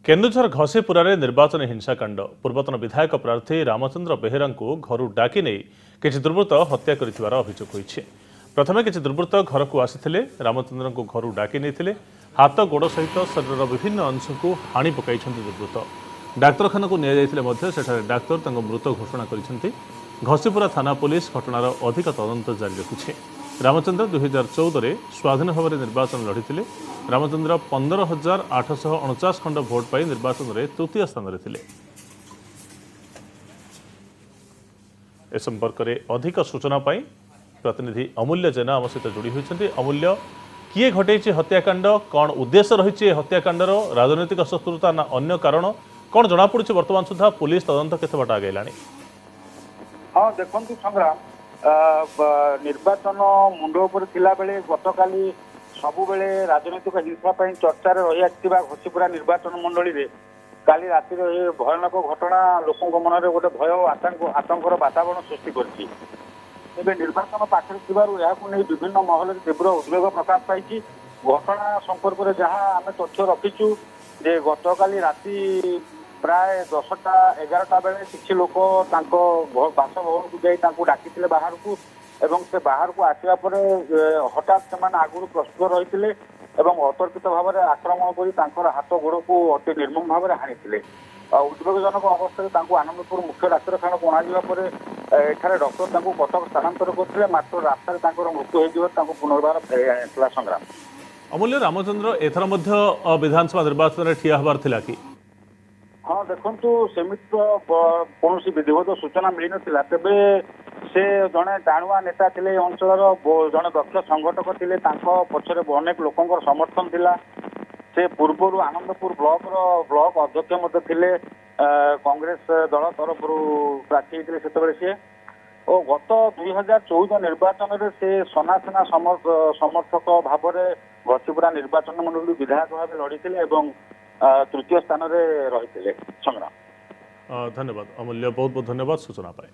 केन्दुझर घसीपुरारे निर्वाचन हिंसाकांड पूर्वतन विधायक प्रार्थी रामचंद्र बेहेरा घर डाकी नहीं किसी दुर्वृत्त हत्या कर अभियोग होइछि। प्रथमे किसी दुर्वृत्त घर को आसी रामचंद्र को घर डाकी नहीं हाथ गोड़ सहित शरीर विभिन्न अंश को हाणी पकाई दुर्वृत्त डाक्तरखाना को नियाଯାଇଥିଲେ डाक्तर मृत घोषणा कर घसीपुरा थाना पुलिस घटनार अधिक तदंत जारी रखुछि। रामचंद्र 2014 स्वाधीन भाव में निर्वाचन लड़ी रामचंद्र 15,849 खंड भोट पाई निर्वाचन में तृतीय स्थान में थिले। ए संपर्क में अधिक सूचना पाई प्रतिनिधि अमूल्य जेना आम सहित जोड़ी होती। अमूल्य, किए घटे हत्याकांड, कौन उद्देश्य रही हत्याकांडर राजनैतिक शत्रुता ना अन्य कारण कौन जनापड़ी वर्तमान सुधा पुलिस तदंत केते बाट आगेलानी? हाँ देखु संग्राम, निर्वाचन मुंड उपर थिला बेले गतकाली सबुबले राजनैतिक हिंसा चर्चा रही आसथिबा घसीपुरा निर्वाचन मंडली रे काली राति भयानक घटना लोकों मन में गोटे भय आतंकर वातावरण सृष्टि करछि। एबे निर्वाचन पाखरे थिबारु याकु नै विभिन्न महल तीव्र उद्वेग प्रकाश पाई। घटना संपर्क में जहाँ आम तथ्य रखीचु जे गतकाली राति प्राय 10टा-11टा बेले किसी लोक बासभवन को जाई डाकी बाहर को एवं से बाहर को आसवा पर हठात से आगुरी प्रस्तुत रही अतर्कित भाव में आक्रमण कर हाथ गोड़ को अति निर्मम भाव में हाणी उद्वेगजनक अवस्था आनंदपुर मुख्य डाक्तखाना को अणाଯିवा एठारे डॉक्टर कटक स्थानांतर करते मात्र रास्तार मृत्यु हो पुनर्बार फेरी आनी संग्राम। अमूल्य, रामचंद्र एथर विधानसभा निर्वाचन में ठिया हबार थिला कि? हाँ देखु सेमित कौन विधिवत सूचना मिल ना तेबे से जड़े टाणुआ नेता थे अंचल जड़े दक्ष संगठक थे पछरे अनेक लोकंर समर्थन थिला। से पूर्वर आनंदपुर ब्लॉक अध्यक्ष थे कांग्रेस दल तरफ प्रार्थी होते से और गत 2014 निर्वाचन में से सनासना समर्थक भाव में घसीपुरा निर्वाचन मंडली विधायक भाव लड़ी तृतीय स्थान में रही संग्राम। धन्यवाद अमूल्य, बहुत बहुत धन्यवाद सूचना पाए।